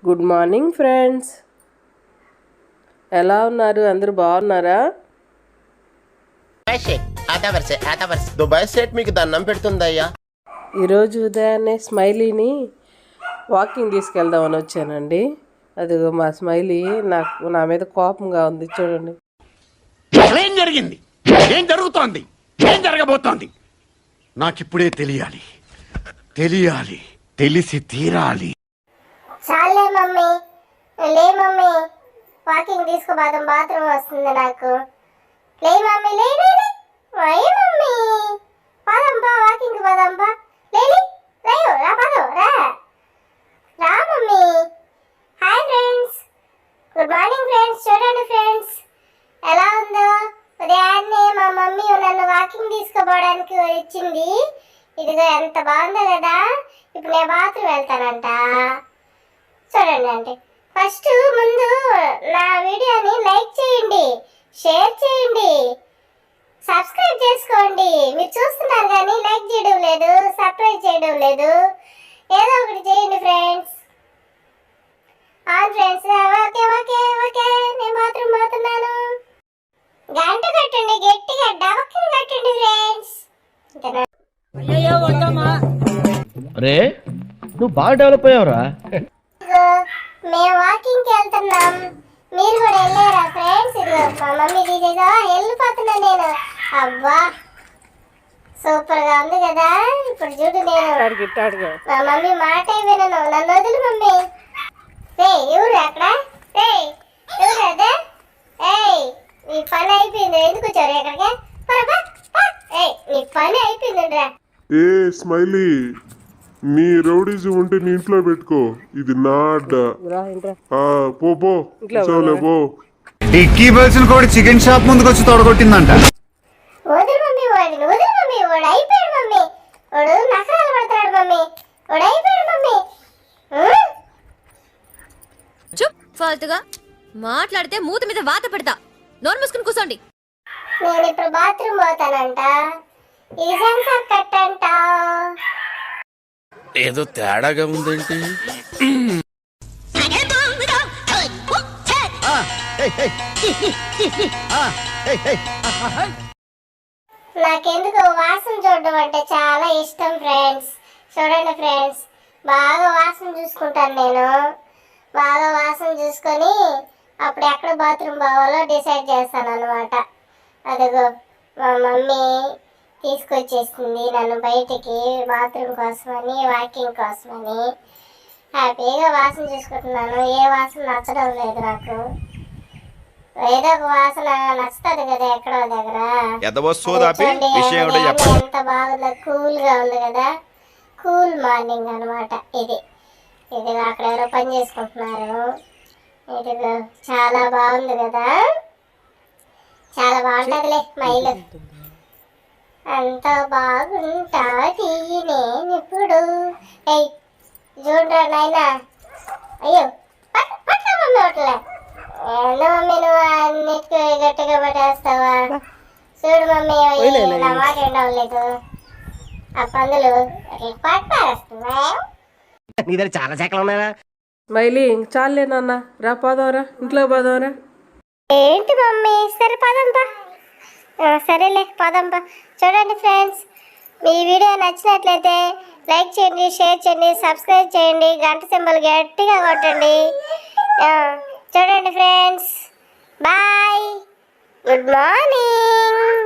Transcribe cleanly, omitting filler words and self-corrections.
Good morning friends, ఎలా ఉన్నారు? అందరూ బాగున్నారా? దుబాయ్ సెట్ మీకు దండం పెడుతుందయ్యా. ఈరోజు ఉదయాన్నే స్మైలీని వాకింగ్ తీసుకెళ్దామని వచ్చానండి. అదిగో మా స్మైలీ నా మీద కోపంగా ఉంది, చూడండి. ఏం జరిగింది? ఏం జరుగుతోంది? ఏం జరగబోతోంది? నాకిప్పుడే తెలియాలి, తెలిసి తీరాలి. చాలే మమ్మీ, లే మమ్మీ, వాకింగ్ తీసుకోబాదం, బాత్రూమ్ వస్తుంది నాకు. లే మమ్మీ, లే లే లే, వై మమ్మీ, పాదంపా, వాకింగ్ పాదంపా, లే లే, లేయో రా, పాదం రా, రా mummy. Hi friends, good morning friends. చూడండి ఫ్రెండ్స్, ఎలా ఉందో. ఉదయాన్నే మా మమ్మీ నన్ను వాకింగ్ తీసుకోపోవడానికి ఇచ్చింది. ఇదిగో ఎంత బాగుందో కదా. ఇప్పుడు నేను బాత్రూమ్ వెళ్తానంట. చూడండి అంటే ఫస్ట్ ముందు నా వీడియోని లైక్ చేయండి, షేర్ చేయండి, సబ్స్క్రైబ్ చేసుకోండి. మీరు చూస్తున్నారు కానీ లైక్ చేయడం లేదు, సబ్స్క్రైబ్ చేయడం లేదు. ఏదో ఒకటి చేయండి friends. Friends, okay okay okay, నేను బాత్రూమ్ పోతున్నాను. గంట కట్టండి, గట్టిగా డబక్కని కట్టండి ఫ్రెండ్స్. అరే, నువ్వు బాగా డెవలప్ అయ్యావురా. మేము వాకింగ్ కి వెళ్తున్నాం, మీరు కూడా వెళ్ళారా ఫ్రెండ్స్? ఇదిగో మా మమ్మీ తీసేసా, వెళ్ళిపోతున్నా నేను. అబ్బా, సూపర్ గా ఉంది కదా. ఇప్పుడు చూడు, నేను మా మమ్మీ మాట వినను, నన్ను వదులు మమ్మీ. ఎవరు అక్కడ? ఎవరు అదే? నీ పని అయిపోయింది, ఎందుకు వచ్చారు ఇక్కడికి? నీ పని అయిపోయిందిరా. ఏ స్మైలీ, నీ రౌడీజం ఉంటే నీ ఇంట్లో పెట్టుకో, ఇది నా అడ్డ. పో పో. డిక్కీ బల్సిన కూడా చికెన్ షాప్ ముందుకు వచ్చి తొడగొట్టిందంట. వదులు మమ్మీ, వదులు మమ్మీ, వాడు అయిపోయాడు మమ్మీ, వాడు నకరాలు పడతాడు మమ్మీ, వాడు అయిపోయాడు మమ్మీ. చుప్, ఫాల్తుగా మాట్లాడితే మూత మీద వాత పెడతా. నోరు మూసుకుని కూర్చోండి. నేను ఇప్పుడు బాత్రూమ్ పోతానంట, ఇది సెన్సార్ కట్ అంట. ఏదో తేడాగా ఉందేంటి? నాకెందుకు వాసన చూడడం అంటే చాలా ఇష్టం ఫ్రెండ్స్. చూడండి ఫ్రెండ్స్, బాగా వాసన చూసుకుంటాను నేను. బాగా వాసన చూసుకొని అప్పుడు ఎక్కడ బాత్రూమ్ పోవాలో డిసైడ్ చేస్తాను అనమాట. అదిగో మా మమ్మీ తీసుకొచ్చేసింది నన్ను బయటికి బాత్రూమ్ కోసమని, వాకింగ్ కోసమని. హ్యాపీగా వాసన చూసుకుంటున్నాను. ఏ వాసన నచ్చడం లేదు నాకు. ఏదో ఒక వాసన నచ్చుతుంది కదా ఎక్కడో దగ్గర. ఎంత బాగుందో, కూల్ గా ఉంది కదా. కూల్ మార్నింగ్ అనమాట ఇది. ఇదిగో అక్కడ ఎవరో పని చేసుకుంటున్నారు. ఇదిగో చాలా బాగుంది కదా, చాలా బాగుంటుందిలే మైలు. అంత బాగుంటాది నేను ఇప్పుడు. చూడరా నాయనా. అయ్యో, పట్ల మమ్మీ ఒకట్లే. ఏందో మమ్మీ, నువ్వు అన్నిటికీ గట్టిగా పట్టేస్తావా? చూడు మమ్మీ, నా మాట ఉండవలేదు. ఆ పందులు పట్టారేస్తున్నా. నీ దగ్గర చాలా శాఖలు ఉన్నాయా? స్మైలీ, చాలే నాన్న, రా పోదాంరా, ఇంట్లో పోదాంరా. ఏంటి మమ్మీ, సరే పదంపా. సరేలే పదంపా. చూడండి ఫ్రెండ్స్, మీ వీడియో నచ్చినట్లయితే లైక్ చేయండి, షేర్ చేయండి, సబ్స్క్రైబ్ చేయండి, గంట సింబల్ గట్టిగా కొట్టండి. చూడండి ఫ్రెండ్స్, బాయ్, గుడ్ మార్నింగ్.